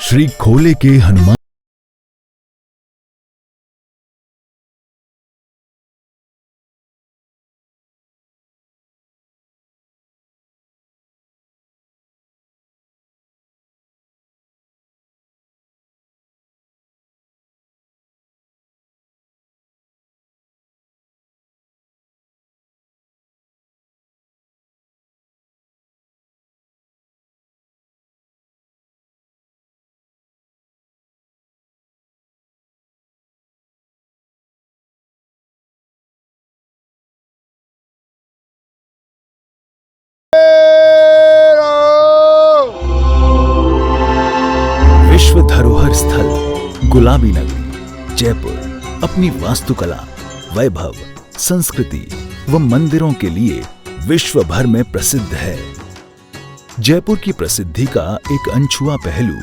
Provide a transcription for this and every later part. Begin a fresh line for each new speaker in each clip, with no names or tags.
श्री खोले के हनुमान। विश्व धरोहर स्थल गुलाबी नगरी जयपुर अपनी वास्तुकला, वैभव, संस्कृति व मंदिरों के लिए विश्व भर में प्रसिद्ध है। जयपुर की प्रसिद्धि का एक अनछुआ पहलू,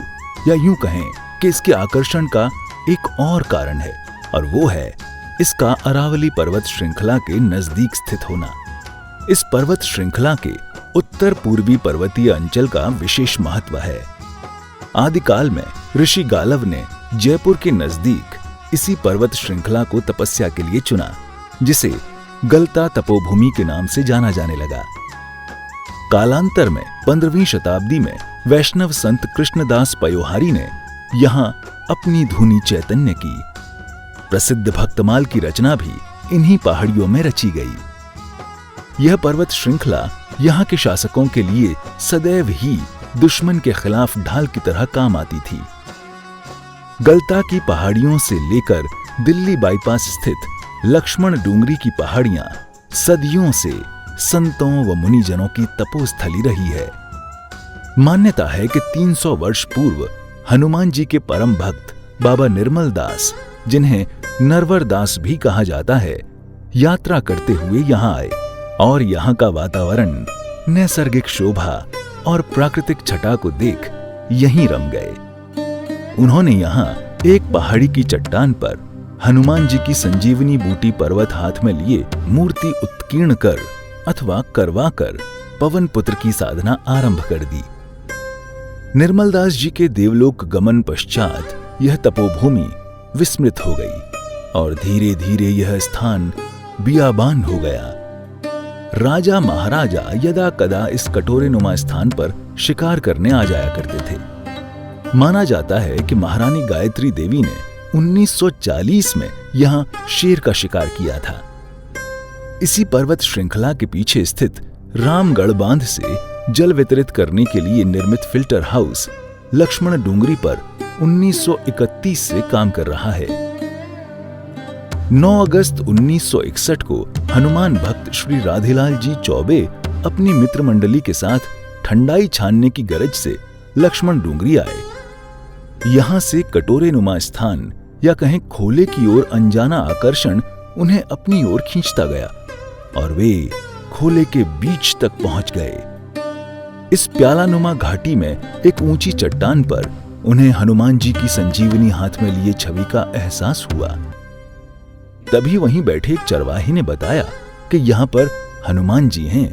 या यूं कहें कि इसके आकर्षण का एक और कारण है, और वो है इसका अरावली पर्वत श्रृंखला के नजदीक स्थित होना। इस पर्वत श्रृंखला के उत्तर पूर्वी पर्वतीय अंचल का विशेष महत्व है। आदिकाल में ऋषि गालव ने जयपुर के नजदीक इसी पर्वत श्रृंखला को तपस्या के लिए चुना, जिसे गलता तपोभूमि के नाम से जाना जाने लगा। कालांतर में 15वीं शताब्दी में वैष्णव संत कृष्णदास पयोहारी ने यहाँ अपनी धुनी चैतन्य की। प्रसिद्ध भक्तमाल की रचना भी इन्हीं पहाड़ियों में रची गई। यह पर्वत श्रृंखला यहाँ के शासकों के लिए सदैव ही दुश्मन के खिलाफ ढाल की तरह काम आती थी। गलता की पहाड़ियों से लेकर दिल्ली बाईपास स्थित लक्ष्मण डूंगरी की पहाड़ियां सदियों से संतों व मुनिजनों की तपोस्थली रही है। मान्यता है कि 300 वर्ष पूर्व हनुमान जी के परम भक्त बाबा निर्मल दास, जिन्हें नरवर दास भी कहा जाता है, यात्रा करते हुए यहाँ आए और यहाँ का वातावरण, नैसर्गिक शोभा और प्राकृतिक छटा को देख यहीं रम गए। उन्होंने यहाँ एक पहाड़ी की चट्टान पर हनुमान जी की संजीवनी बूटी पर्वत हाथ में लिए मूर्ति उत्कीर्ण कर अथवा करवा कर पवन पुत्र की साधना आरंभ कर दी। निर्मलदास जी के देवलोक गमन पश्चात यह तपोभूमि विस्मृत हो गई और धीरे धीरे यह स्थान बियाबान हो गया। राजा महाराजा यदा कदा इस कटोरेनुमा स्थान पर शिकार करने आ जाया करते थे। माना जाता है कि महारानी गायत्री देवी ने 1940 में यहाँ शेर का शिकार किया था। इसी पर्वत श्रृंखला के पीछे स्थित रामगढ़ बांध से जल वितरित करने के लिए निर्मित फिल्टर हाउस लक्ष्मण डूंगरी पर 1931 से काम कर रहा है। 9 अगस्त 1961 को हनुमान भक्त श्री राधेलाल जी चौबे अपनी मित्र मंडली के साथ ठंडाई छानने की गरज से लक्ष्मण डूंगरी आए। यहां से कटोरेनुमा स्थान, या कहें खोले की ओर अनजाना आकर्षण, उन्हें अपनी ओर खींचता गया और वे खोले के बीच तक पहुंच गए। इस प्यालानुमा घाटी में एक ऊंची चट्टान पर उन्हें हनुमान जी की संजीवनी हाथ में लिए छवि का एहसास हुआ। तभी वहीं बैठे एक चरवाहे ने बताया कि यहाँ पर हनुमान जी हैं।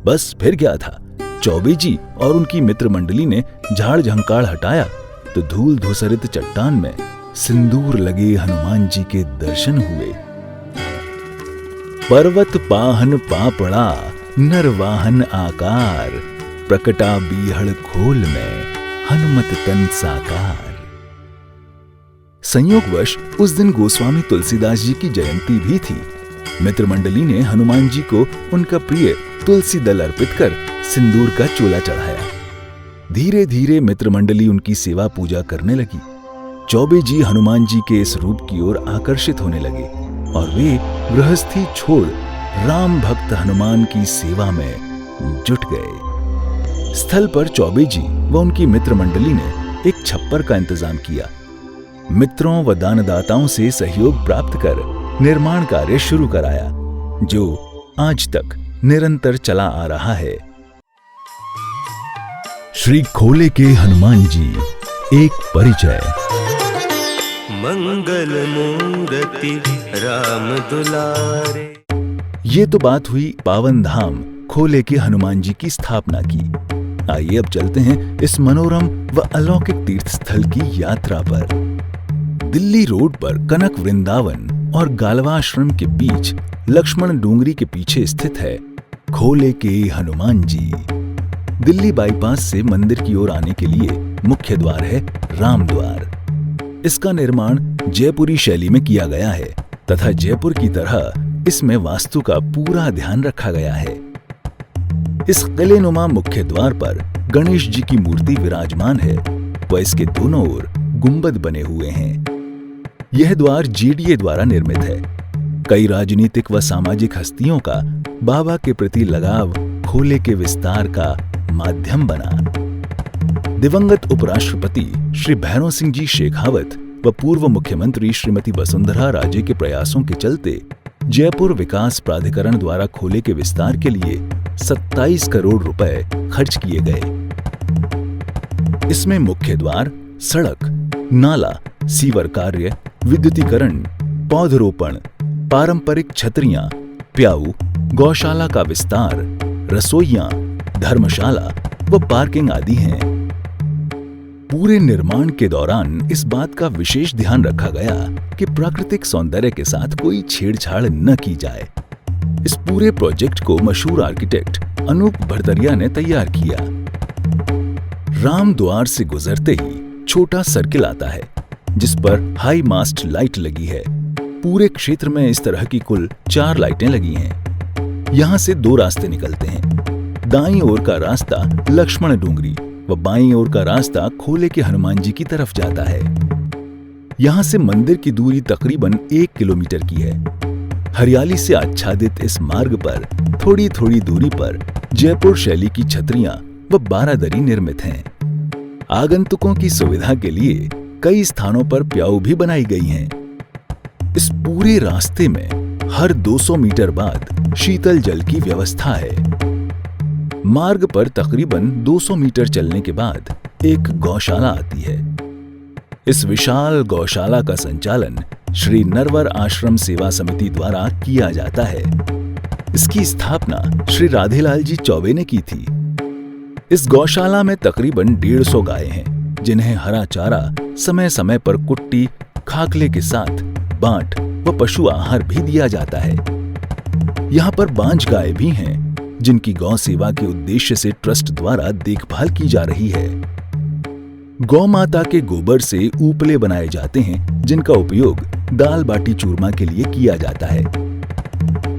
बस फिर क्या था, चौबे जी और उनकी मित्र मंडली ने झाड़ झंकाड़ हटाया तो धूल धूसरित चट्टान में सिंदूर लगे हनुमान जी के दर्शन हुए। पर्वत पाहन पापड़ा नरवाहन आकार, प्रकटा बीहड़ खोल में हनुमत तन साकार। संयोगवश उस दिन गोस्वामी तुलसीदास जी की जयंती भी थी। मित्र मंडली ने हनुमान जी को उनका प्रिय तुलसी दल अर्पित कर सिंदूर का चोला चढ़ाया। धीरे धीरे मित्र मंडली उनकी सेवा पूजा करने लगी। चौबे जी हनुमान जी के इस रूप की ओर आकर्षित होने लगे और वे गृहस्थी छोड़ राम भक्त हनुमान की सेवा में जुट गए। स्थल पर चौबे जी व उनकी मित्र मंडली ने एक छप्पर का इंतजाम किया। मित्रों व दानदाताओं से सहयोग प्राप्त कर निर्माण कार्य शुरू कराया, जो आज तक निरंतर चला आ रहा है। श्री खोले के हनुमान जी एक परिचय।
मंगल मूर्ति राम दुलारे।
ये तो बात हुई पावन धाम खोले के हनुमान जी की स्थापना की। आइए अब चलते हैं इस मनोरम व अलौकिक तीर्थ स्थल की यात्रा पर। दिल्ली रोड पर कनक वृंदावन और गालवा आश्रम के बीच लक्ष्मण डूंगरी के पीछे स्थित है खोले के हनुमान जी। दिल्ली बाईपास से मंदिर की ओर आने के लिए मुख्य द्वार है राम द्वार। इसका निर्माण जयपुरी शैली में किया गया है तथा जयपुर की तरह इसमें वास्तु का पूरा ध्यान रखा गया है। इस किलेनुमा मुख्य द्वार पर गणेश जी की मूर्ति विराजमान है व इसके दोनों ओर गुंबद बने हुए हैं। यह द्वार जीडीए द्वारा निर्मित है। कई राजनीतिक व सामाजिक हस्तियों का बाबा के प्रति लगाव खोले के विस्तार का माध्यम बना। दिवंगत उपराष्ट्रपति श्री भैरों सिंह जी शेखावत व पूर्व मुख्यमंत्री श्रीमती वसुंधरा राजे के प्रयासों के चलते जयपुर विकास प्राधिकरण द्वारा खोले के विस्तार के लिए 27 करोड़ रुपए खर्च किए गए। इसमें मुख्य द्वार, सड़क, नाला, सीवर कार्य, विद्युतीकरण, पौधरोपण, पारंपरिक छतरियां, प्याऊ, गौशाला का विस्तार, रसोइयां, धर्मशाला व पार्किंग आदि हैं। पूरे निर्माण के दौरान इस बात का विशेष ध्यान रखा गया कि प्राकृतिक सौंदर्य के साथ कोई छेड़छाड़ न की जाए। इस पूरे प्रोजेक्ट को मशहूर आर्किटेक्ट अनूप भरतरिया ने तैयार किया। राम द्वार से गुजरते ही छोटा सर्किल आता है जिस पर हाई मास्ट लाइट लगी है। पूरे क्षेत्र में इस तरह की कुल 4 लाइटें लगी हैं। यहाँ से 2 रास्ते निकलते हैं। दाईं ओर का रास्ता लक्ष्मण डूंगरी व बाईं ओर का रास्ता खोले के हनुमान जी की तरफ जाता है। यहाँ से मंदिर की दूरी तकरीबन 1 किलोमीटर की है। हरियाली से आच्छादित इस मार्ग पर थोड़ी थोड़ी दूरी पर जयपुर शैली की छतरियां व बारादरी निर्मित हैं। आगंतुकों की सुविधा के लिए कई स्थानों पर प्याऊ भी बनाई गई हैं। इस पूरे रास्ते में हर 200 मीटर बाद शीतल जल की व्यवस्था है। मार्ग पर तकरीबन 200 मीटर चलने के बाद एक गौशाला आती है। इस विशाल गौशाला का संचालन श्री नरवर आश्रम सेवा समिति द्वारा किया जाता है। इसकी स्थापना श्री राधेलाल जी चौबे ने की थी। इस गौशाला में तकरीबन 150 गायें हैं जिन्हें हरा चारा समय समय पर कुट्टी, खाकले के साथ बांट व पशु आहार भी दिया जाता है। यहाँ पर बांझ गाय भी हैं जिनकी गौ सेवा के उद्देश्य से ट्रस्ट द्वारा देखभाल की जा रही है। गौ माता के गोबर से ऊपले बनाए जाते हैं जिनका उपयोग दाल बाटी चूरमा के लिए किया जाता है।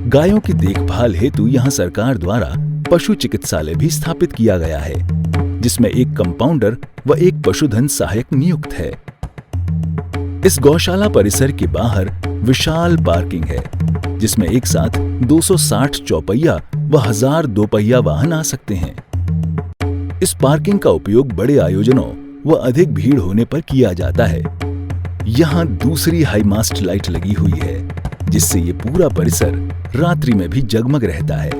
गायों की देखभाल हेतु यहाँ सरकार द्वारा पशु चिकित्सालय भी स्थापित किया गया है जिसमें एक कंपाउंडर व एक पशुधन सहायक नियुक्त है। इस गौशाला परिसर के बाहर विशाल पार्किंग है जिसमें एक साथ 260 चौपहिया व 1000 दोपहिया वाहन आ सकते हैं। इस पार्किंग का उपयोग बड़े आयोजनों व अधिक भीड़ होने पर किया जाता है। यहाँ दूसरी हाई मास्ट लाइट लगी हुई है जिससे ये पूरा परिसर रात्रि में भी जगमग रहता है।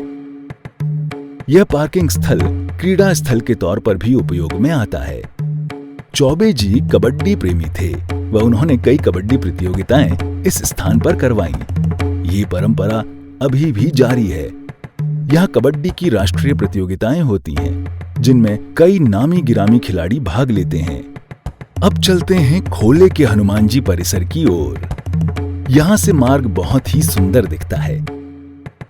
यह पार्किंग स्थल क्रीड़ा स्थल के तौर पर भी उपयोग में आता है। चौबे जी कबड्डी प्रेमी थे व उन्होंने कई कबड्डी प्रतियोगिताएं इस स्थान पर करवाईं। ये परंपरा अभी भी जारी है। यहाँ कबड्डी की राष्ट्रीय प्रतियोगिताएं होती हैं जिनमें कई नामी गिरामी खिलाड़ी भाग लेते हैं। अब चलते हैं खोले के हनुमान जी परिसर की ओर। यहाँ से मार्ग बहुत ही सुंदर दिखता है।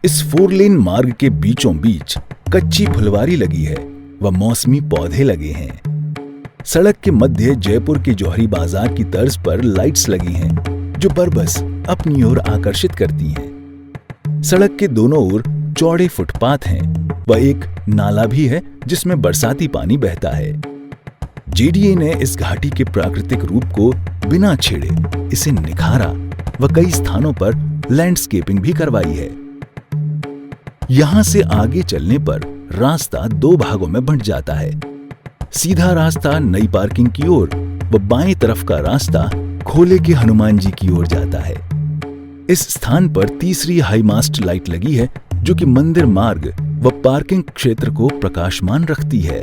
इस 4 लेन मार्ग के बीचों बीच कच्ची फुलवारी लगी है व मौसमी पौधे लगे हैं। सड़क के मध्य जयपुर के जौहरी बाजार की तर्ज पर लाइट्स लगी हैं जो बरबस अपनी ओर आकर्षित करती हैं। सड़क के दोनों ओर चौड़े फुटपाथ हैं व एक नाला भी है जिसमें बरसाती पानी बहता है। जीडीए ने इस घाटी के प्राकृतिक रूप को बिना छेड़े इसे निखारा व कई स्थानों पर लैंडस्केपिंग भी करवाई है। यहां से आगे चलने पर रास्ता 2 भागों में बंट जाता है। सीधा रास्ता नई पार्किंग की ओर व बाएं तरफ का रास्ता खोले के हनुमान जी की ओर जाता है। इस स्थान पर तीसरी हाई मास्ट लाइट लगी है जो कि मंदिर मार्ग व पार्किंग क्षेत्र को प्रकाशमान रखती है।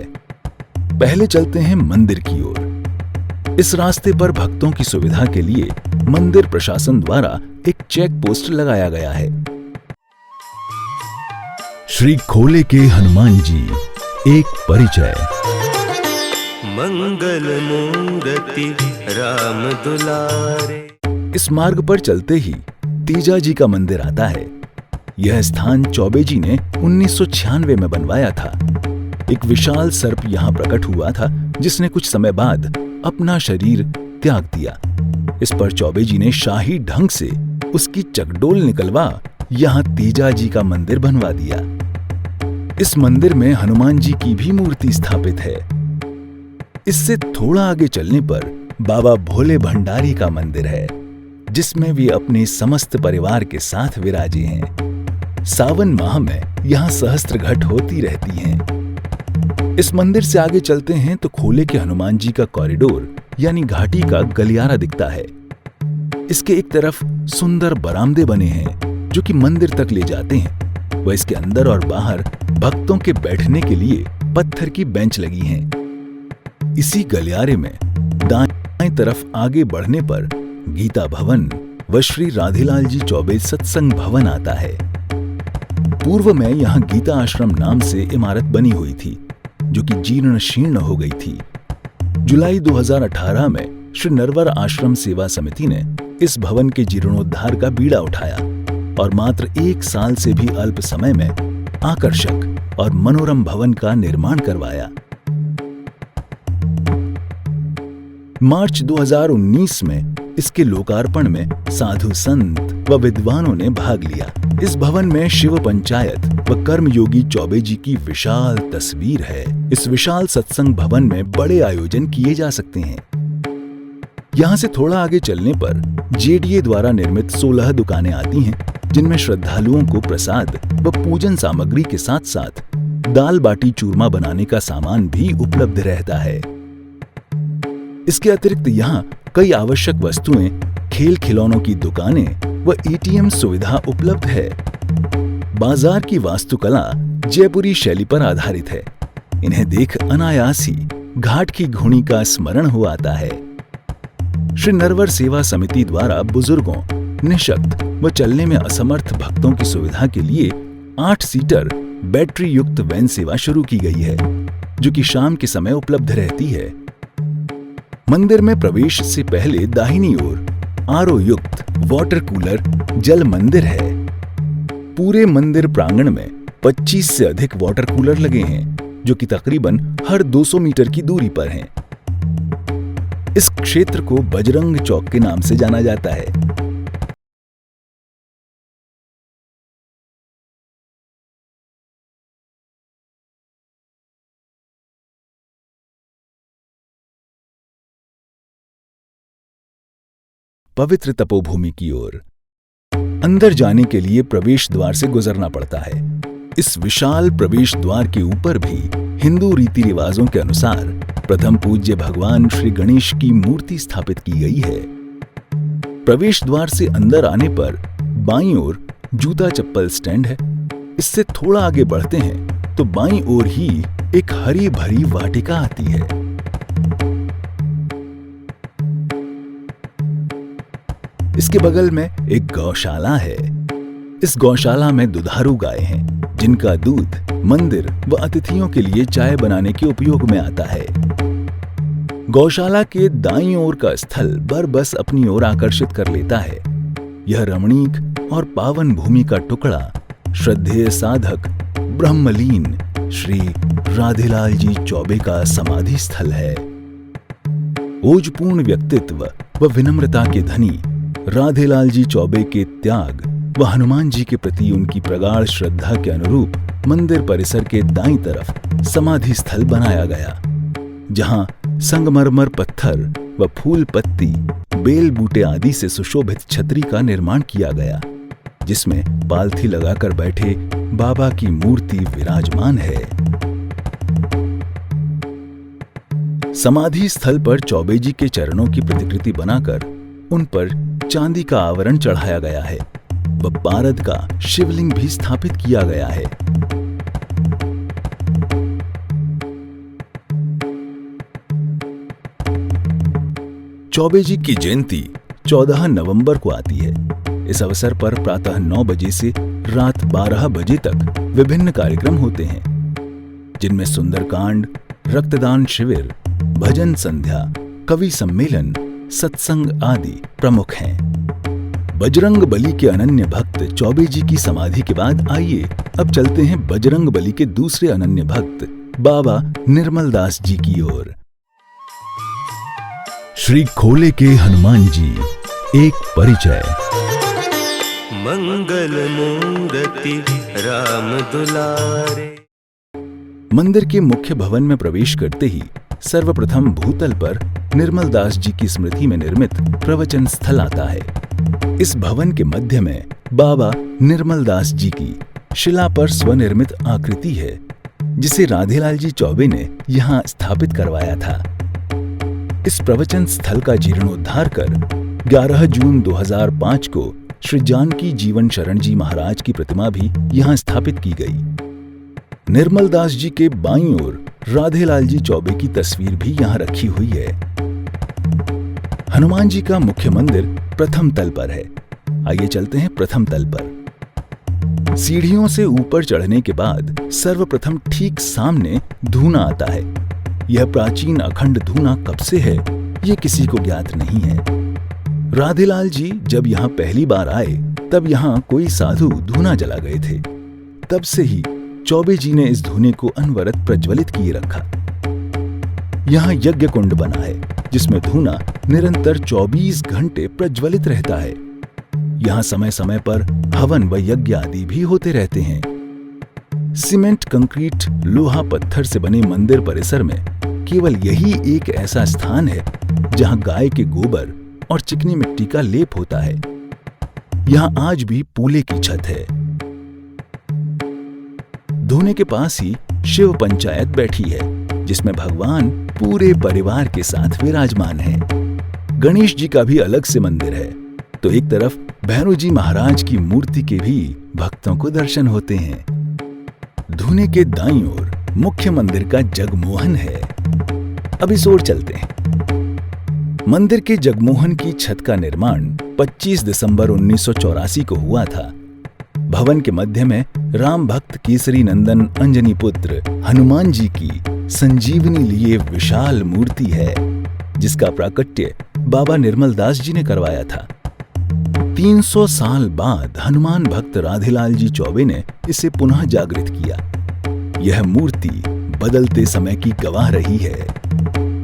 पहले चलते हैं मंदिर की ओर। इस रास्ते पर भक्तों की सुविधा के लिए मंदिर प्रशासन द्वारा एक चेक पोस्ट लगाया गया है। श्री खोले के हनुमान जी एक परिचय।
मंगल मूर्ति राम दुलारे।
इस मार्ग पर चलते ही तीजा जी का मंदिर आता है। यह स्थान चौबे जी ने 1996 में बनवाया था। एक विशाल सर्प यहाँ प्रकट हुआ था, जिसने कुछ समय बाद अपना शरीर त्याग दिया। इस पर चौबे जी ने शाही ढंग से उसकी चकडोल निकलवा यहाँ तीजा जी का मंदिर बनवा दिया। इस मंदिर में हनुमान जी की भी मूर्ति स्थापित है। इससे थोड़ा आगे चलने पर बाबा भोले भंडारी का मंदिर है, जिसमें वे अपने समस्त परिवार के साथ विराजे हैं। सावन माह में यहाँ सहस्त्र घट होती रहती हैं। इस मंदिर से आगे चलते हैं तो खोले के हनुमान जी का कॉरिडोर यानी घाटी का गलियारा दिखता है। इसके एक तरफ सुंदर बरामदे बने हैं जो कि मंदिर तक ले जाते हैं। वह इसके अंदर और बाहर भक्तों के बैठने के लिए पत्थर की बेंच लगी हैं। इसी गलियारे में दाएं तरफ आगे बढ़ने पर गीता भवन व श्री राधेलाल जी चौबे सत्संग भवन आता है। पूर्व में यहाँ गीता आश्रम नाम से इमारत बनी हुई थी, जो कि जीर्ण शीर्ण हो गई थी। जुलाई 2018 में श्री नरवर आश्रम सेवा समिति ने इस भवन के जीर्णोद्धार का बीड़ा उठाया और मात्र 1 साल से भी अल्प समय में आकर्षक और मनोरम भवन का निर्माण करवाया। मार्च 2019 में इसके लोकार्पण में साधु संत व विद्वानों ने भाग लिया। इस भवन में शिव पंचायत व कर्मयोगी चौबे जी की विशाल तस्वीर है। इस विशाल सत्संग भवन में बड़े आयोजन किए जा सकते हैं। यहाँ से थोड़ा आगे चलने पर जेडीए द्वारा निर्मित 16 दुकानें आती हैं, जिनमें श्रद्धालुओं को प्रसाद व पूजन सामग्री के साथ साथ दाल बाटी चूरमा बनाने का सामान भी उपलब्ध रहता है। इसके अतिरिक्त यहाँ कई आवश्यक वस्तुएं, खेल खिलौनों की दुकानें व एटीएम सुविधा उपलब्ध है। बाजार की वास्तुकला जयपुरी शैली पर आधारित है। इन्हें देख अनायास ही घाट की घुनी का स्मरण हो आता है। श्री नरवर सेवा समिति द्वारा बुजुर्गों, निशक्त व चलने में असमर्थ भक्तों की सुविधा के लिए 8 सीटर बैटरी युक्त वैन सेवा शुरू की गई है, जो कि शाम के समय उपलब्ध रहती है। मंदिर में प्रवेश से पहले दाहिनी ओर आरओ युक्त वाटर कूलर जल मंदिर है। पूरे मंदिर प्रांगण में 25 से अधिक वाटर कूलर लगे हैं, जो कि तकरीबन हर 200 मीटर की दूरी पर हैं। इस क्षेत्र को बजरंग चौक के नाम से जाना जाता है। पवित्र तपोभूमि की ओर अंदर जाने के लिए प्रवेश द्वार से गुजरना पड़ता है। इस विशाल प्रवेश द्वार के ऊपर भी हिंदू रीति रिवाजों के अनुसार प्रथम पूज्य भगवान श्री गणेश की मूर्ति स्थापित की गई है। प्रवेश द्वार से अंदर आने पर बाईं ओर जूता चप्पल स्टैंड है। इससे थोड़ा आगे बढ़ते हैं तो बाईं ओर ही एक हरी भरी वाटिका आती है। इसके बगल में एक गौशाला है। इस गौशाला में दुधारू गाय हैं, जिनका दूध मंदिर व अतिथियों के लिए चाय बनाने के उपयोग में आता है। गौशाला के दाईं ओर का स्थल बरबस अपनी ओर आकर्षित कर लेता है। यह रमणीक और पावन भूमि का टुकड़ा श्रद्धेय साधक ब्रह्मलीन श्री राधेलाल जी चौबे का समाधि स्थल है। ओजपूर्ण व्यक्तित्व व विनम्रता के धनी राधेलाल जी चौबे के त्याग व हनुमान जी के प्रति उनकी प्रगाढ़ श्रद्धा के अनुरूप मंदिर परिसर के दाईं तरफ समाधि स्थल बनाया गया, जहां संगमरमर पत्थर व फूल पत्ती, बेल बूटे आदि से सुशोभित छतरी का निर्माण किया गया, जिसमें पालथी लगाकर बैठे बाबा की मूर्ति विराजमान है। समाधि स्थल पर चौबे जी के चरणों की प्रतिकृति बनाकर उन पर चांदी का आवरण चढ़ाया गया है व पारद का शिवलिंग भी स्थापित किया गया है। चौबे जी की जयंती 14 नवंबर को आती है। इस अवसर पर प्रातः 9 बजे से रात 12 बजे तक विभिन्न कार्यक्रम होते हैं, जिनमें सुंदरकांड, रक्तदान शिविर, भजन संध्या, कवि सम्मेलन, सत्संग आदि प्रमुख हैं। बजरंग बली के अनन्य भक्त चौबे जी की समाधि के बाद आइए अब चलते हैं बजरंग बली के दूसरे अनन्य भक्त बाबा निर्मल दास जी की ओर। श्री खोले के हनुमान जी, एक परिचय।
मंगल मूर्ति राम दुलारे।
मंदिर के मुख्य भवन में प्रवेश करते ही सर्वप्रथम भूतल पर निर्मल दास जी की स्मृति में निर्मित प्रवचन स्थल आता है। इस भवन के मध्य में बाबा निर्मल दास जी की शिला पर स्वनिर्मित आकृति है, जिसे राधेलाल जी चौबे ने यहाँ स्थापित करवाया था। इस प्रवचन स्थल का जीर्णोद्धार कर 11 जून 2005 को श्री जानकी जीवन शरण जी महाराज की प्रतिमा भी यहाँ स्थापित की गई। निर्मल दास जी के बाईं ओर राधेलाल जी चौबे की तस्वीर भी यहाँ रखी हुई है। हनुमान जी का मुख्य मंदिर प्रथम तल पर है। आइए चलते हैं प्रथम तल पर। सीढ़ियों से ऊपर चढ़ने के बाद सर्वप्रथम ठीक सामने धूना आता है। यह प्राचीन अखंड धूना कब से है, ये किसी को ज्ञात नहीं है। राधेलाल जी जब यहाँ पहली बार आए तब यहाँ कोई साधु धूना जला गए थे। तब से ही चौबे जी ने इस धूने को अनवरत प्रज्वलित किए रखा। यहाँ यज्ञ कुंड बना है, जिसमें धूना निरंतर 24 घंटे प्रज्वलित रहता है। यहाँ समय समय पर हवन व यज्ञ आदि भी होते रहते हैं। सीमेंट, कंक्रीट, लोहा, पत्थर से बने मंदिर परिसर में केवल यही एक ऐसा स्थान है जहाँ गाय के गोबर और चिकनी मिट्टी का लेप होता है। यहाँ आज भी पूले की छत है। धूने के पास ही शिव पंचायत बैठी है, जिसमें भगवान पूरे परिवार के साथ विराजमान है। गणेश जी का भी अलग से मंदिर है, तो एक तरफ भैरव जी महाराज की मूर्ति के भी भक्तों को दर्शन होते हैं। धूने के दाईं ओर मुख्य मंदिर का जगमोहन है। अब इस ओर चलते हैं। मंदिर के जगमोहन की छत का निर्माण 25 दिसंबर 1984 को हुआ था। भवन के मध्य में राम भक्त केसरी नंदन अंजनी पुत्र हनुमान जी की संजीवनी लिए विशाल मूर्ति है, जिसका प्राकट्य बाबा निर्मल दास जी ने करवाया था। 300 साल बाद हनुमान भक्त राधेलाल जी चौबे ने इसे पुनः जागृत किया। यह मूर्ति बदलते समय की गवाह रही है।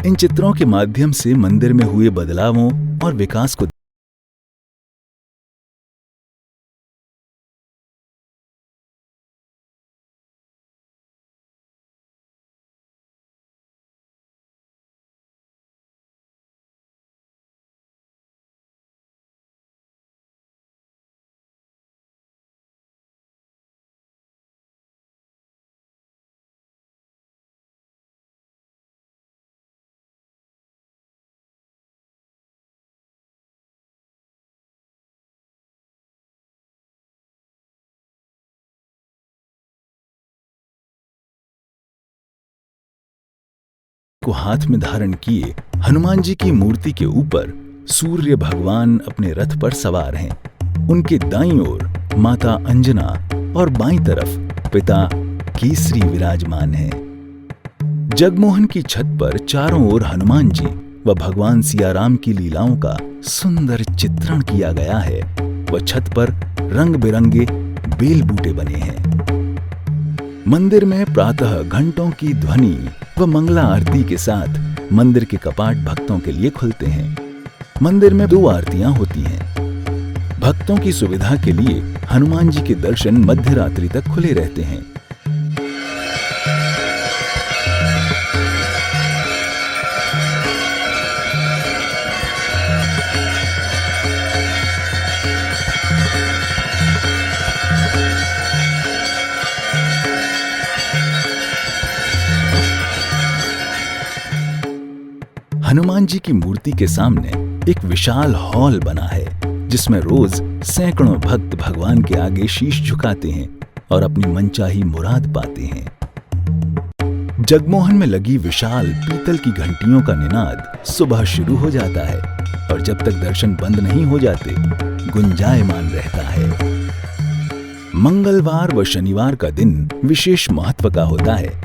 इन चित्रों के माध्यम से मंदिर में हुए बदलावों और विकास को को हाथ में धारण किए हनुमान जी की मूर्ति के ऊपर सूर्य भगवान अपने रथ पर सवार हैं। उनके दाईं ओर माता अंजना और बाईं तरफ पिता केसरी विराजमान हैं। जगमोहन की छत पर चारों ओर हनुमान जी व भगवान सियाराम की लीलाओं का सुंदर चित्रण किया गया है व छत पर रंग बिरंगे बेल बूटे बने हैं। मंदिर में प्रातः घंटों की ध्वनि व मंगला आरती के साथ मंदिर के कपाट भक्तों के लिए खुलते हैं। मंदिर में 2 आरतियां होती हैं। भक्तों की सुविधा के लिए हनुमान जी के दर्शन मध्य रात्रि तक खुले रहते हैं। हनुमान जी की मूर्ति के सामने एक विशाल हॉल बना है, जिसमें रोज सैकड़ों भक्त भगवान के आगे शीश झुकाते हैं और अपनी मनचाही मुराद पाते हैं। जगमोहन में लगी विशाल पीतल की घंटियों का निनाद सुबह शुरू हो जाता है और जब तक दर्शन बंद नहीं हो जाते गुंजायमान रहता है। मंगलवार व शनिवार का दिन विशेष महत्व का होता है।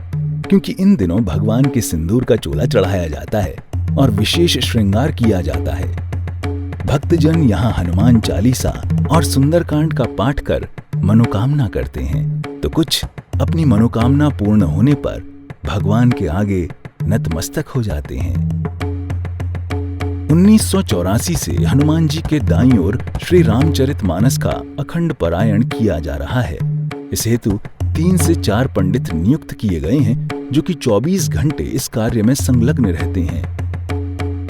क्योंकि इन दिनों भगवान के सिंदूर का चोला चढ़ाया जाता है और विशेष श्रृंगार किया जाता है। भक्तजन यहाँ हनुमान चालीसा और सुंदरकांड का पाठ कर मनोकामना करते हैं, तो कुछ अपनी मनोकामना पूर्ण होने पर भगवान के आगे नतमस्तक हो जाते हैं। 1984 से हनुमान जी के दाईं ओर श्री रामचरितमानस का अखंड पारायण किया जा रहा है। इस हेतु 3 से 4 पंडित नियुक्त किए गए हैं, जो कि 24 घंटे इस कार्य में संलग्न रहते हैं।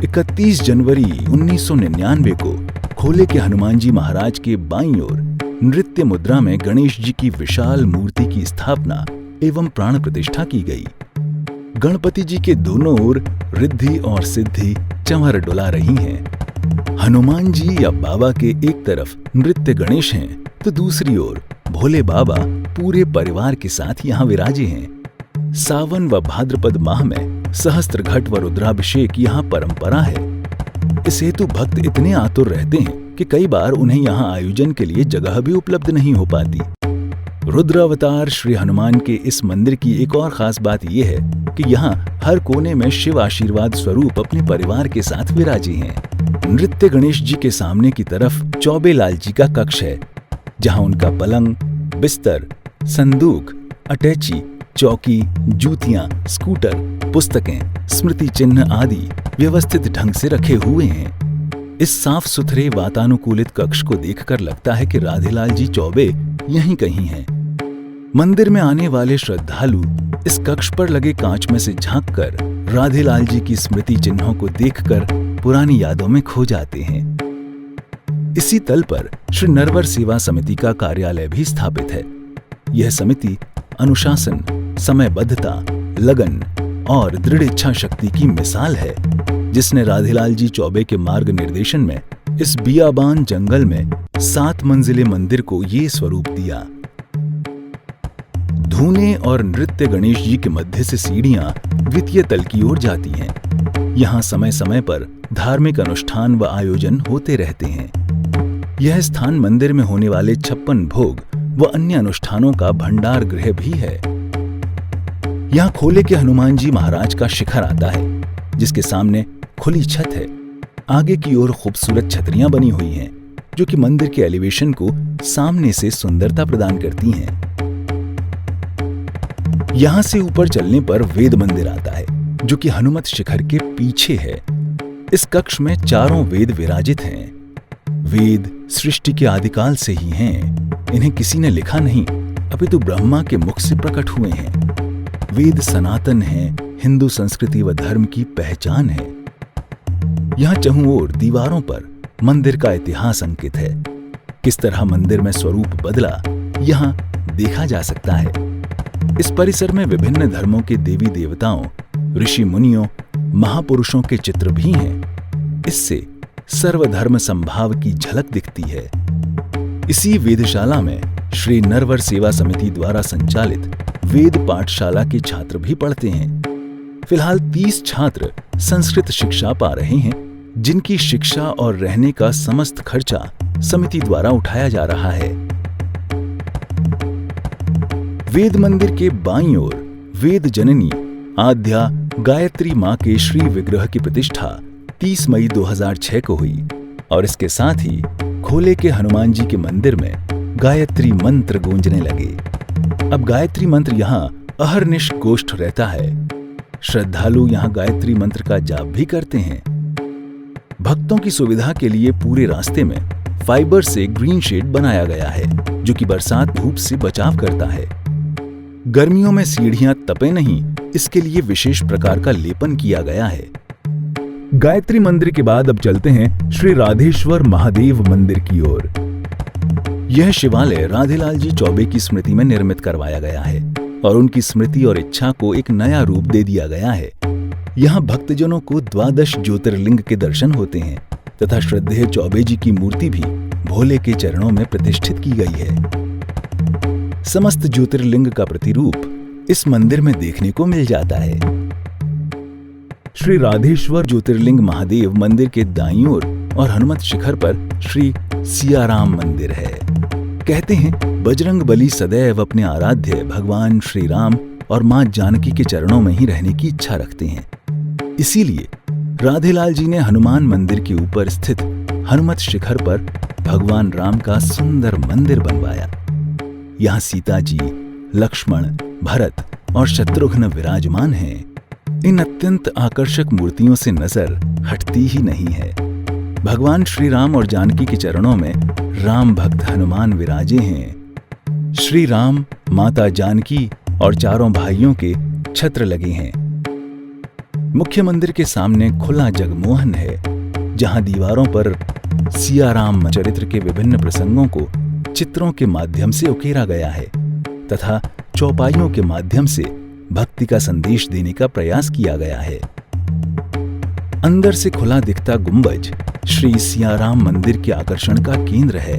31 जनवरी 1999 को खोले के हनुमान जी महाराज के बाईं ओर नृत्य मुद्रा में गणेश जी की विशाल मूर्ति की स्थापना एवं प्राण प्रतिष्ठा की गई। गणपति जी के दोनों ओर रिद्धि और सिद्धि चंवर डुला रही हैं। हनुमान जी या बाबा के एक तरफ नृत्य गणेश हैं, तो दूसरी ओर भोले बाबा पूरे परिवार के साथ यहाँ विराजे हैं। सावन व भाद्रपद माह में सहस्त्र घट व रुद्राभिषेक यहाँ परंपरा है। इस हेतु भक्त इतने आतुर रहते हैं कि कई बार उन्हें यहाँ आयोजन के लिए जगह भी उपलब्ध नहीं हो पाती। रुद्र अवतार श्री हनुमान के इस मंदिर की एक और खास बात यह है कि यहाँ हर कोने में शिव आशीर्वाद स्वरूप अपने परिवार के साथ विराजे हैं। नृत्य गणेश जी के सामने की तरफ चौबे लाल जी का कक्ष है, जहाँ उनका पलंग, बिस्तर, संदूक, अटैची, चौकी, जूतियां, स्कूटर, पुस्तकें, स्मृति चिन्ह आदि व्यवस्थित ढंग से रखे हुए हैं। इस साफ सुथरे वातानुकूलित कक्ष को देखकर लगता है कि राधेलाल जी चौबे यहीं कहीं हैं। मंदिर में आने वाले श्रद्धालु इस कक्ष पर लगे कांच में से झांककर राधेलाल जी की स्मृति चिन्हों को देखकर पुरानी यादों में खो जाते हैं। इसी तल पर श्री नरवर सेवा समिति का कार्यालय भी स्थापित है। यह समिति अनुशासन, समयबद्धता, लगन और दृढ़ इच्छा शक्ति की मिसाल है, जिसने राधेलाल जी चौबे के मार्ग निर्देशन में इस बियाबान जंगल में 7 मंजिले मंदिर को ये स्वरूप दिया। धूने और नृत्य गणेश जी के मध्य से सीढ़ियां द्वितीय तल की ओर जाती हैं। यहाँ समय समय पर धार्मिक अनुष्ठान व आयोजन होते रहते हैं। यह स्थान मंदिर में होने वाले 56 भोग व अन्य अनुष्ठानों का भंडार गृह भी है। यहाँ खोले के हनुमान जी महाराज का शिखर आता है, जिसके सामने खुली छत है। आगे की ओर खूबसूरत छतरियां बनी हुई हैं, जो कि मंदिर के एलिवेशन को सामने से सुंदरता प्रदान करती हैं। यहां से ऊपर चलने पर वेद मंदिर आता है, जो कि हनुमत शिखर के पीछे है। इस कक्ष में चारों वेद विराजित हैं। वेद सृष्टि के आदिकाल से ही हैं। इन्हें किसी ने लिखा नहीं, अपितु ब्रह्मा के मुख से प्रकट हुए हैं। वेद सनातन हैं, हिंदू संस्कृति व धर्म की पहचान है। यहाँ चहुं ओर दीवारों पर मंदिर का इतिहास अंकित है। किस तरह मंदिर में स्वरूप बदला, यहाँ देखा जा सकता है। इस परिसर में विभिन्न धर्मों के देवी देवताओं, ऋषि मुनियों, महापुरुषों के चित्र भी हैं। इससे सर्वधर्म संभाव की झलक दिखती है। इसी वेदशाला में श्री नरवर सेवा समिति द्वारा संचालित वेद पाठशाला के छात्र भी पढ़ते हैं। फिलहाल 30 छात्र संस्कृत शिक्षा पा रहे हैं, जिनकी शिक्षा और रहने का समस्त खर्चा समिति द्वारा उठाया जा रहा है। वेद मंदिर के बाईं ओर वेद जननी आद्या गायत्री मां के श्री विग्रह की प्रतिष्ठा 30 मई 2006 को हुई और इसके साथ ही खोले के हनुमान जी के मंदिर में गायत्री मंत्र गूंजने लगे। अब गायत्री मंत्र यहाँ अहर्निश गोष्ठ रहता है। श्रद्धालु यहाँ गायत्री मंत्र का जाप भी करते हैं। भक्तों की सुविधा के लिए पूरे रास्ते में फाइबर से ग्रीन शेड बनाया गया है, जो कि बरसात धूप से बचाव करता है। गर्मियों में सीढ़ियां तपे नहीं, इसके लिए विशेष प्रकार का लेपन किया गया है। गायत्री मंदिर के बाद अब चलते हैं श्री राधेश्वर महादेव मंदिर की ओर। यह शिवालय राधेलाल जी चौबे की स्मृति में निर्मित करवाया गया है और उनकी स्मृति और इच्छा को एक नया रूप दे दिया गया है। यहाँ भक्तजनों को 12 ज्योतिर्लिंग के दर्शन होते हैं तथा श्रद्धेय चौबे जी की मूर्ति भी भोले के चरणों में प्रतिष्ठित की गई है। समस्त ज्योतिर्लिंग का प्रतिरूप इस मंदिर में देखने को मिल जाता है। श्री राधेश्वर ज्योतिर्लिंग महादेव मंदिर के दाईं ओर और हनुमत शिखर पर श्री सियाराम मंदिर है। कहते हैं बजरंग बली सदैव अपने आराध्य भगवान श्री राम और मां जानकी के चरणों में ही रहने की इच्छा रखते हैं। इसीलिए राधेलाल जी ने हनुमान मंदिर के ऊपर स्थित हनुमत शिखर पर भगवान राम का सुंदर मंदिर बनवाया। यहाँ सीता जी, लक्ष्मण, भरत और शत्रुघ्न विराजमान हैं। इन अत्यंत आकर्षक मूर्तियों से नजर हटती ही नहीं है। भगवान श्री राम और जानकी के चरणों में राम भक्त हनुमान विराजे हैं। श्री राम, माता जानकी और चारों भाइयों के छत्र लगे हैं। मुख्य मंदिर के सामने खुला जगमोहन है, जहां दीवारों पर सिया राम चरित्र के विभिन्न प्रसंगों को चित्रों के माध्यम से उकेरा गया है तथा चौपाइयों के माध्यम से भक्ति का संदेश देने का प्रयास किया गया है। अंदर से खुला दिखता गुंबज श्री सियाराम मंदिर के आकर्षण का केंद्र है।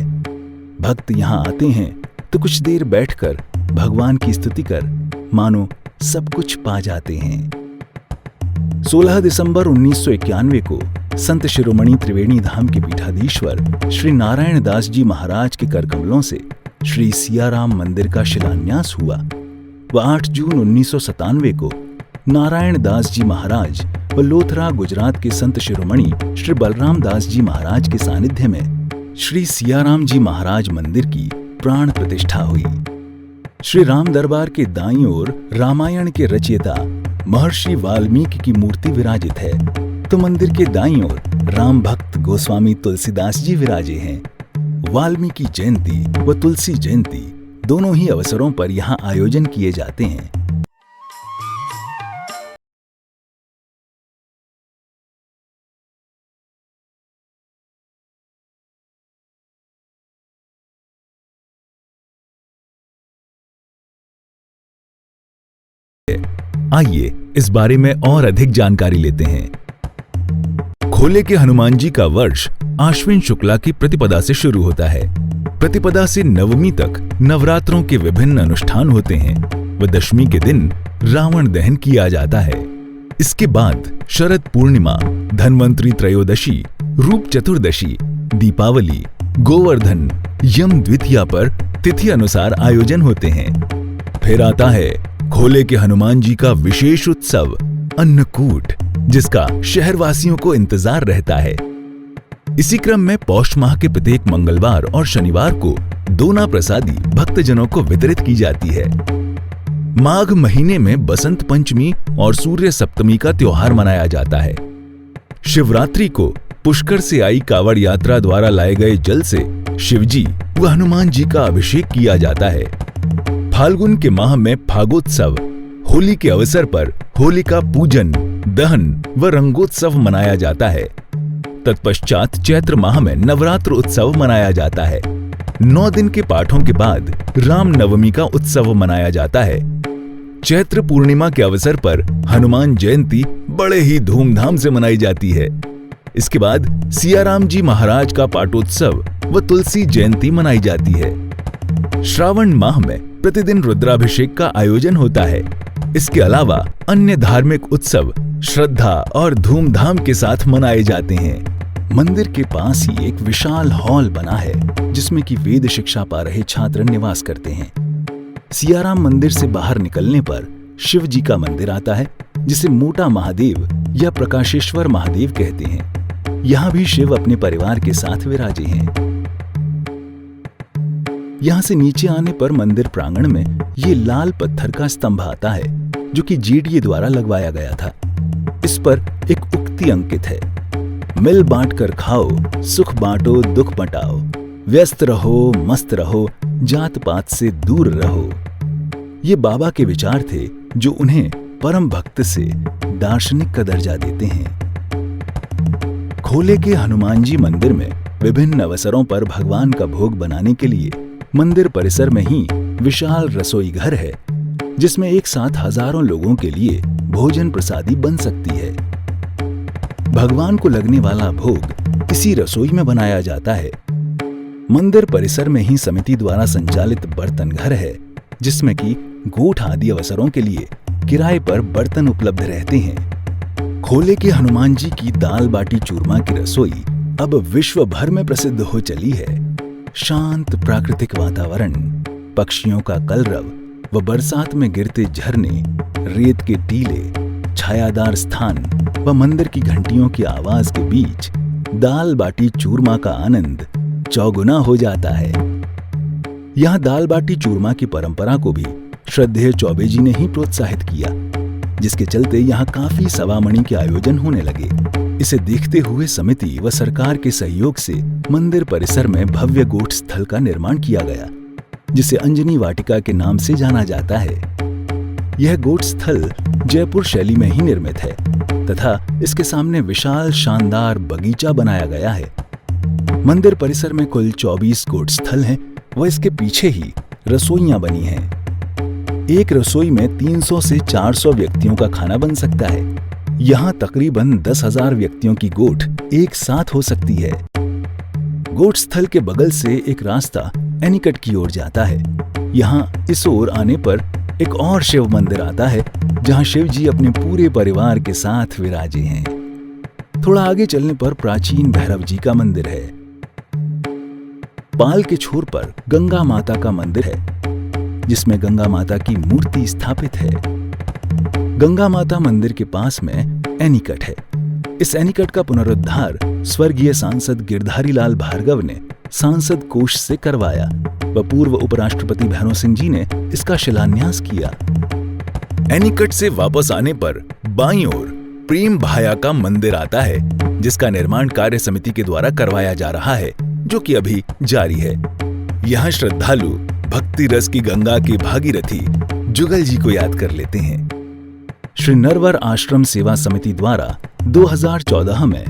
भक्त यहाँ आते हैं तो कुछ देर बैठकर भगवान की स्तुति कर मानो सब कुछ पा जाते हैं। 16 दिसंबर 1991 को संत शिरोमणि त्रिवेणी धाम के पीठाधीश्वर श्री नारायण दास जी महाराज के करकमलों से श्री सियाराम मंदिर का शिलान्यास हुआ। व 8 जून 1997 को नारायण दास जी महाराज व लोथरा गुजरात के संत शिरोमणि श्री बलराम दास जी महाराज के सानिध्य में श्री सियाराम जी महाराज मंदिर की प्राण प्रतिष्ठा हुई। श्री राम दरबार के दाईं ओर रामायण के रचयिता महर्षि वाल्मीकि की मूर्ति विराजित है, तो मंदिर के दाईं ओर राम भक्त गोस्वामी तुलसीदास जी विराजे हैं। वाल्मीकि जयंती व तुलसी जयंती दोनों ही अवसरों पर यहाँ आयोजन किए जाते हैं। आइए इस बारे में और अधिक जानकारी लेते हैं। खोले के हनुमान जी का वर्ष आश्विन शुक्ला की प्रतिपदा से शुरू होता है। प्रतिपदा से नवमी तक नवरात्रों के विभिन्न अनुष्ठान होते हैं व दशमी के दिन रावण दहन किया जाता है। इसके बाद शरद पूर्णिमा, धन्वंतरी त्रयोदशी, रूप चतुर्दशी, दीपावली, गोवर्धन, यम द्वितीया पर तिथि अनुसार आयोजन होते हैं। फिर आता है खोले के हनुमान जी का विशेष उत्सव अन्नकूट, जिसका शहरवासियों को इंतजार रहता है। इसी क्रम में पौष माह के प्रत्येक मंगलवार और शनिवार को दोना प्रसादी भक्तजनों को वितरित की जाती है। माघ महीने में बसंत पंचमी और सूर्य सप्तमी का त्योहार मनाया जाता है। शिवरात्रि को पुष्कर से आई कावड़ यात्रा द्वारा लाए गए जल से शिवजी व हनुमान जी का अभिषेक किया जाता है। फाल्गुन के माह में फागोत्सव, होली के अवसर पर होलिका पूजन, दहन व रंगोत्सव मनाया जाता है। तत्पश्चात चैत्र माह में नवरात्र उत्सव मनाया जाता है। 9 दिन के पाठों के बाद राम नवमी का उत्सव मनाया जाता है। चैत्र पूर्णिमा के अवसर पर हनुमान जयंती बड़े ही धूमधाम से मनाई जाती है। इसके बाद सियाराम जी महाराज का पाठोत्सव व तुलसी जयंती मनाई जाती है। श्रावण माह में प्रतिदिन रुद्राभिषेक का आयोजन होता है। इसके अलावा अन्य धार्मिक उत्सव श्रद्धा और धूमधाम के साथ मनाए जाते हैं। मंदिर के पास ही एक विशाल हॉल बना है, जिसमें कि वेद शिक्षा पा रहे छात्र निवास करते हैं। सियाराम मंदिर से बाहर निकलने पर शिव जी का मंदिर आता है, जिसे मोटा महादेव या प्रकाशेश्वर महादेव कहते हैं। यहाँ भी शिव अपने परिवार के साथ विराजे हैं। यहाँ से नीचे आने पर मंदिर प्रांगण में ये लाल पत्थर का स्तंभ आता है, जो कि जीडीए द्वारा लगवाया गया था। इस पर एक उक्ति अंकित है, मिल बांट कर खाओ, सुख बांटो, दुख बटाओ, व्यस्त रहो, मस्त रहो, जात पात से दूर रहो। ये बाबा के विचार थे, जो उन्हें परम भक्त से दार्शनिक का दर्जा देते हैं। खोले के हनुमान जी मंदिर में विभिन्न अवसरों पर भगवान का भोग बनाने के लिए मंदिर परिसर में ही विशाल रसोई घर है, जिसमें एक साथ हजारों लोगों के लिए भोजन प्रसादी बन सकती है। भगवान को लगने वाला भोग इसी रसोई में बनाया जाता है। मंदिर परिसर में ही समिति द्वारा संचालित बर्तन घर है, जिसमें कि गोठ आदि अवसरों के लिए किराए पर बर्तन उपलब्ध रहते हैं। खोले के हनुमान जी की दाल बाटी चूरमा की रसोई अब विश्व भर में प्रसिद्ध हो चली है। शांत प्राकृतिक वातावरण, पक्षियों का कलरव व बरसात में गिरते झरने, रेत के टीले, छायादार स्थान व मंदिर की घंटियों की आवाज के बीच दाल बाटी चूरमा का आनंद चौगुना हो जाता है। यहाँ दाल बाटी चूरमा की परंपरा को भी श्रद्धेय चौबे जी ने ही प्रोत्साहित किया, जिसके चलते यहाँ काफी सवामणि के आयोजन होने लगे। इसे देखते हुए समिति व सरकार के सहयोग से मंदिर परिसर में भव्य गोठ स्थल का निर्माण किया गया, जिसे अंजनी वाटिका के नाम से जाना जाता है। यह गोठ स्थल जयपुर शैली में ही निर्मित है तथा इसके सामने विशाल शानदार बगीचा बनाया गया है। मंदिर परिसर में कुल 24 गोठ स्थल हैं व इसके पीछे ही रसोइयां बनी हैं। एक रसोई में 300 से 400 व्यक्तियों का खाना बन सकता है। यहाँ तकरीबन 10,000 व्यक्तियों की गोठ एक साथ हो सकती है। गोठ स्थल के बगल से एक रास्ता एनीकट की ओर जाता है। यहाँ इस ओर आने पर एक और शिव मंदिर आता है, जहाँ शिव जी अपने पूरे परिवार के साथ विराजे हैं। थोड़ा आगे चलने पर प्राचीन भैरव जी का मंदिर है। पाल के छोर पर गंगा माता का मंदिर है, जिसमें गंगा माता की मूर्ति स्थापित है। गंगा माता मंदिर के पास में एनीकट है। इस एनीकट का पुनरुद्धार स्वर्गीय सांसद गिरधारी लाल भार्गव ने सांसद कोष से करवाया व पूर्व उपराष्ट्रपति भैरों सिंह जी ने इसका शिलान्यास किया। एनीकट से वापस आने पर बाईं ओर प्रेम भाया का मंदिर आता है, जिसका निर्माण कार्य समिति के द्वारा करवाया जा रहा है, जो कि अभी जारी है। यहाँ श्रद्धालु भक्ति रस की गंगा के भागीरथी जुगल जी को याद कर लेते हैं। श्री नरवर आश्रम सेवा समिति द्वारा 2014 में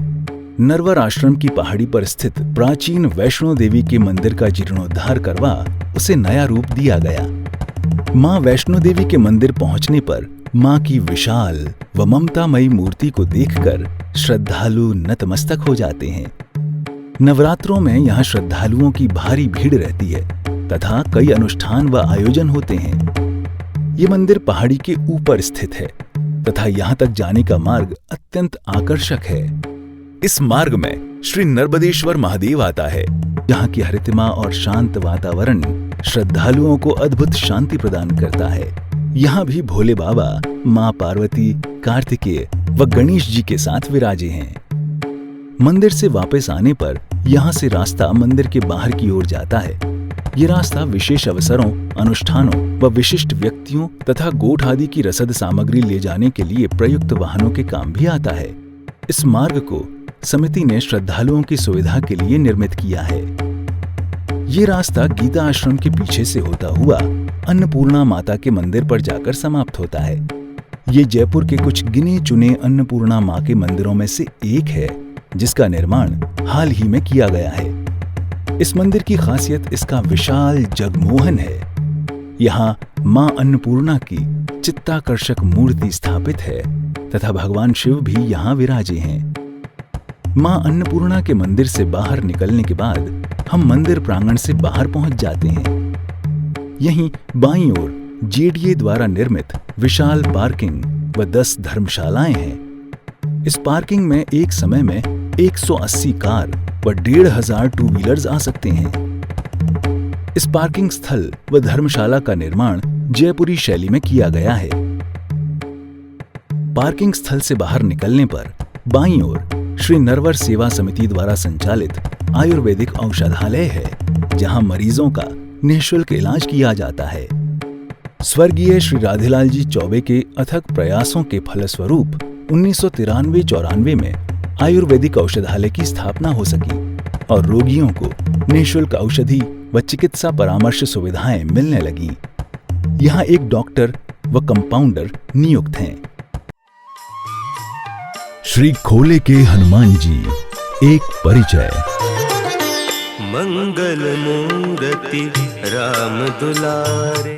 नरवर आश्रम की पहाड़ी पर स्थित प्राचीन वैष्णो देवी के मंदिर का जीर्णोद्धार करवा उसे नया रूप दिया गया। मां वैष्णो देवी के मंदिर पहुंचने पर मां की विशाल व ममतामयी मूर्ति को देखकर श्रद्धालु नतमस्तक हो जाते हैं। नवरात्रों में यहाँ श्रद्धालुओं की भारी भीड़ रहती है तथा कई अनुष्ठान व आयोजन होते हैं। ये मंदिर पहाड़ी के ऊपर स्थित है तथा यहाँ तक जाने का मार्ग अत्यंत आकर्षक है। इस मार्ग में श्री नर्मदेश्वर महादेव आता है, जहाँ की हरितिमा और शांत वातावरण श्रद्धालुओं को अद्भुत शांति प्रदान करता है। यहाँ भी भोले बाबा, माँ पार्वती, कार्तिकेय व गणेश जी के साथ विराजे हैं। मंदिर से वापस आने पर यहाँ से रास्ता मंदिर के बाहर की ओर जाता है। ये रास्ता विशेष अवसरों, अनुष्ठानों व विशिष्ट व्यक्तियों तथा गोठ आदि की रसद सामग्री ले जाने के लिए प्रयुक्त वाहनों के काम भी आता है। इस मार्ग को समिति ने श्रद्धालुओं की सुविधा के लिए निर्मित किया है। ये रास्ता गीता आश्रम के पीछे से होता हुआ अन्नपूर्णा माता के मंदिर पर जाकर समाप्त होता है। ये जयपुर के कुछ गिने चुने अन्नपूर्णा मां के मंदिरों में से एक है, जिसका निर्माण हाल ही में किया गया है। इस मंदिर की खासियत इसका विशाल जगमोहन है। यहाँ मां अन्नपूर्णा की चित्ताकर्षक मूर्ति स्थापित है तथा भगवान शिव भी यहाँ विराजे हैं। मां अन्नपूर्णा के मंदिर से बाहर निकलने के बाद हम मंदिर प्रांगण से बाहर पहुंच जाते हैं। यहीं बाईं ओर जेडीए द्वारा निर्मित विशाल पार्किंग व 10 धर्मशालाएं हैं। इस पार्किंग में एक समय में 180 कार व 1,500 टू व्हीलर्स आ सकते हैं। इस पार्किंग स्थल व धर्मशाला का निर्माण जयपुरी शैली में किया गया है। पार्किंग स्थल से बाहर निकलने पर बाईं ओर श्री नरवर सेवा समिति द्वारा संचालित आयुर्वेदिक औषधालय है, जहां मरीजों का निःशुल्क इलाज किया जाता है। स्वर्गीय श्री राधेलाल जी चौबे के अथक प्रयासों के फलस्वरूप 1993-94 में आयुर्वेदिक औषधालय की स्थापना हो सकी और रोगियों को निःशुल्क औषधि व चिकित्सा परामर्श सुविधाएं मिलने लगी। यहाँ एक डॉक्टर व कंपाउंडर नियुक्त हैं। श्री खोले के हनुमान जी, एक परिचय।
मंगल मूर्ति राम दुलारे।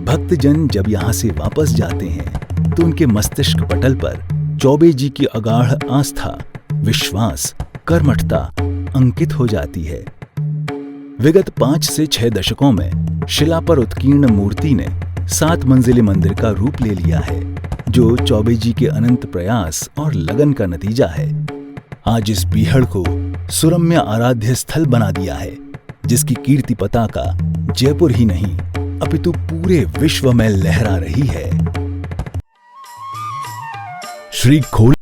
भक्तजन जब यहाँ से वापस जाते हैं तो उनके मस्तिष्क पटल पर चौबे जी की अगाढ़ आस्था, विश्वास, कर्मठता अंकित हो जाती है। विगत 5 से 6 दशकों में शिला पर उत्कीर्ण मूर्ति ने 7 मंजिले मंदिर का रूप ले लिया है, जो चौबे जी के अनंत प्रयास और लगन का नतीजा है। आज इस बीहड़ को सुरम्य आराध्य स्थल बना दिया है, जिसकी कीर्ति पताका जयपुर ही नहीं अपितु पूरे विश्व में लहरा रही है। श्री खोले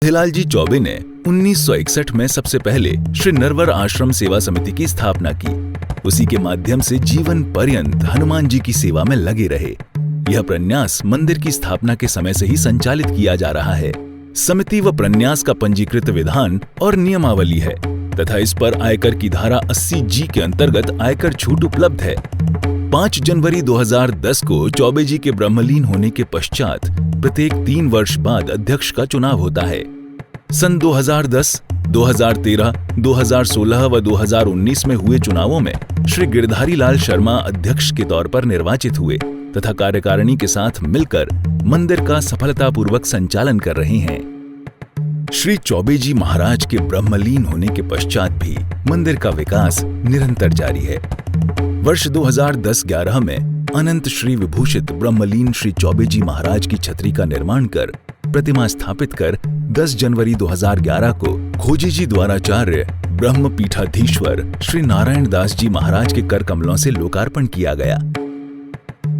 राधेलाल जी चौबे ने 1961 में सबसे पहले श्री नरवर आश्रम सेवा समिति की स्थापना की। उसी के माध्यम से जीवन पर्यंत हनुमान जी की सेवा में लगे रहे। यह प्रन्यास मंदिर की स्थापना के समय से ही संचालित किया जा रहा है। समिति व प्रन्यास का पंजीकृत विधान और नियमावली है तथा इस पर आयकर की धारा 80G के अंतर्गत आयकर छूट उपलब्ध है। 5 जनवरी 2010 को चौबे जी के ब्रह्मलीन होने के पश्चात प्रत्येक 3 वर्ष बाद अध्यक्ष का चुनाव होता है। सन 2010, 2013, 2016 व 2019 में हुए चुनावों में श्री गिरधारी लाल शर्मा अध्यक्ष के तौर पर निर्वाचित हुए तथा कार्यकारिणी के साथ मिलकर मंदिर का सफलतापूर्वक संचालन कर रहे हैं। श्री चौबे जी महाराज के ब्रह्मलीन होने के पश्चात भी मंदिर का विकास निरंतर जारी है। वर्ष 2010-11 में अनंत श्री विभूषित ब्रह्मलीन श्री चौबे जी महाराज की छतरी का निर्माण कर प्रतिमा स्थापित कर 10 जनवरी 2011 को खोजी जी द्वाराचार्य ब्रह्म पीठाधीश्वर श्री नारायण दास जी महाराज के कर कमलों से लोकार्पण किया गया।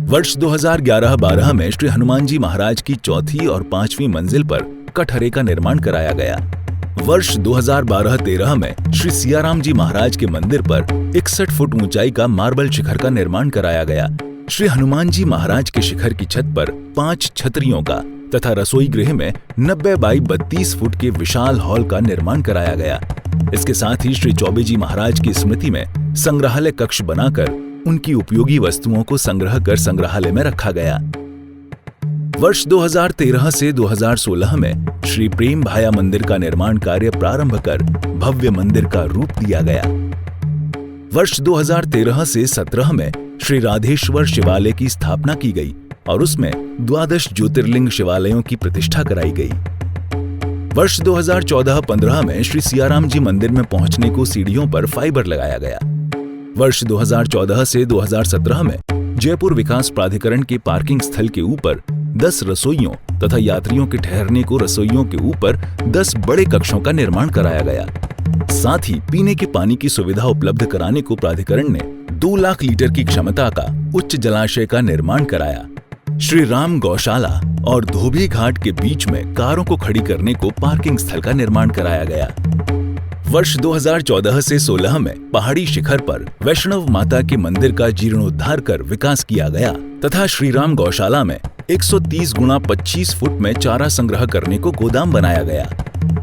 वर्ष 2011-12 में श्री हनुमान जी महाराज की चौथी और 5वीं मंजिल पर कठहरे का निर्माण कराया गया। वर्ष 2012-13 में श्री सियाराम जी महाराज के मंदिर पर 61 फुट ऊंचाई का मार्बल शिखर का निर्माण कराया गया। श्री हनुमान जी महाराज के शिखर की छत पर 5 छतरियों का तथा रसोई गृह में 90 बाई 32 फुट के विशाल हॉल का निर्माण कराया गया। इसके साथ ही श्री चौबे जी महाराज की स्मृति में संग्रहालय कक्ष बनाकर उनकी उपयोगी वस्तुओं को संग्रह कर संग्रहालय में रखा गया। वर्ष 2013 से 2016 में श्री प्रेम भाया मंदिर का निर्माण कार्य प्रारंभ कर भव्य मंदिर का रूप दिया गया। वर्ष 2013 से 17 में श्री राधेश्वर शिवालय की स्थापना की गई और उसमें 12 ज्योतिर्लिंग शिवालयों की प्रतिष्ठा कराई गई। वर्ष 2014-15 में श्री सियाराम जी मंदिर में पहुंचने को सीढ़ियों पर फाइबर लगाया गया। वर्ष 2014 से 2017 में जयपुर विकास प्राधिकरण के पार्किंग स्थल के ऊपर 10 रसोइयों तथा यात्रियों के ठहरने को रसोइयों के ऊपर 10 बड़े कक्षों का निर्माण कराया गया। साथ ही पीने के पानी की सुविधा उपलब्ध कराने को प्राधिकरण ने 2 लाख लीटर की क्षमता का उच्च जलाशय का निर्माण कराया। श्री राम गौशाला और धोबी घाट के बीच में कारों को खड़ी करने को पार्किंग स्थल का निर्माण कराया गया। वर्ष 2014 से 16 में पहाड़ी शिखर पर वैष्णव माता के मंदिर का जीर्णोद्धार कर विकास किया गया तथा श्री राम गौशाला में 130 गुणा 25 फुट में चारा संग्रह करने को गोदाम बनाया गया।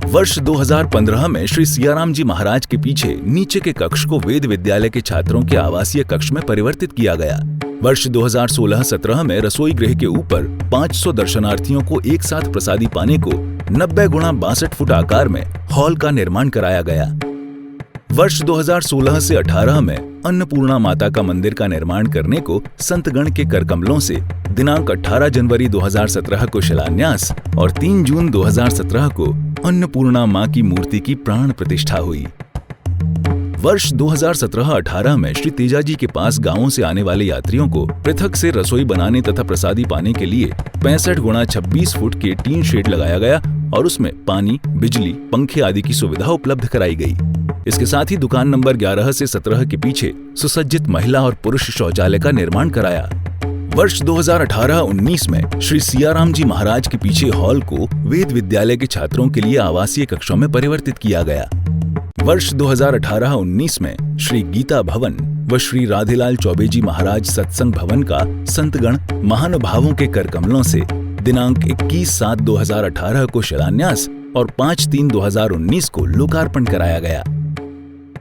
वर्ष 2015 में श्री सियाराम जी महाराज के पीछे नीचे के कक्ष को वेद विद्यालय के छात्रों के आवासीय कक्ष में परिवर्तित किया गया। वर्ष 2016-17 में रसोई गृह के ऊपर 500 दर्शनार्थियों को एक साथ प्रसादी पाने को 90 गुणा 62 फुट आकार में हॉल का निर्माण कराया गया। वर्ष 2016 से 18 में अन्नपूर्णा माता का मंदिर का निर्माण करने को संतगण के करकमलों से दिनांक 18 जनवरी 2017 को शिलान्यास और 3 जून 2017 को अन्नपूर्णा मां की मूर्ति की प्राण प्रतिष्ठा हुई। वर्ष 2017-18 में श्री तेजाजी के पास गांवों से आने वाले यात्रियों को पृथक से रसोई बनाने तथा प्रसादी पाने के लिए 65 गुणा 26 फुट के टीन शेड लगाया गया और उसमें पानी, बिजली, पंखे आदि की सुविधा उपलब्ध कराई गई। इसके साथ ही दुकान नंबर 11 से 17 के पीछे सुसज्जित महिला और पुरुष शौचालय का निर्माण कराया। वर्ष 2018-19 में श्री सियाराम जी महाराज के पीछे हॉल को वेद विद्यालय के छात्रों के लिए आवासीय कक्षों में परिवर्तित किया गया। वर्ष 2018-19 में श्री गीता भवन व श्री राधेलाल चौबे जी महाराज सत्संग भवन का संतगण महानुभावों के करकमलों से दिनांक 21/7/2018 को शिलान्यास और 5/3/2019 को लोकार्पण कराया गया।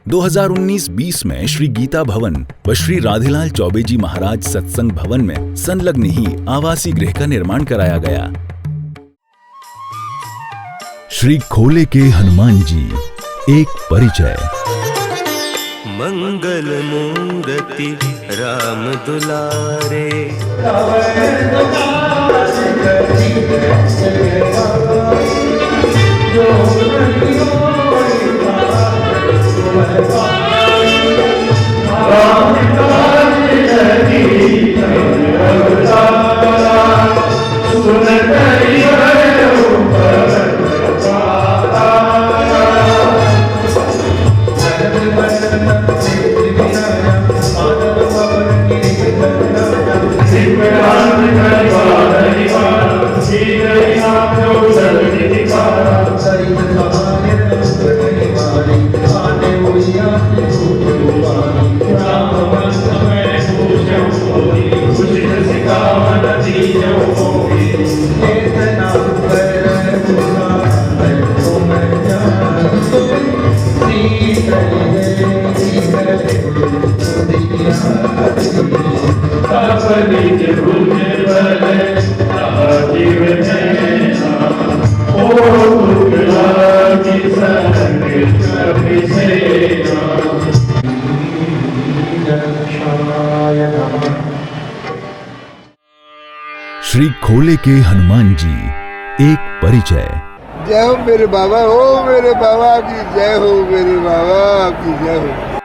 2019-20 में श्री गीता भवन व श्री राधेलाल चौबे जी महाराज सत्संग भवन में संलग्न ही आवासीय गृह का निर्माण कराया गया। श्री खोले के हनुमान जी एक परिचय।
मंगल मूर्ति राम दुलारे,
सुन
श्री खोले के हनुमान जी एक परिचय।
जय हो मेरे बाबा, हो मेरे बाबा की जय हो, मेरे बाबा की जय हो।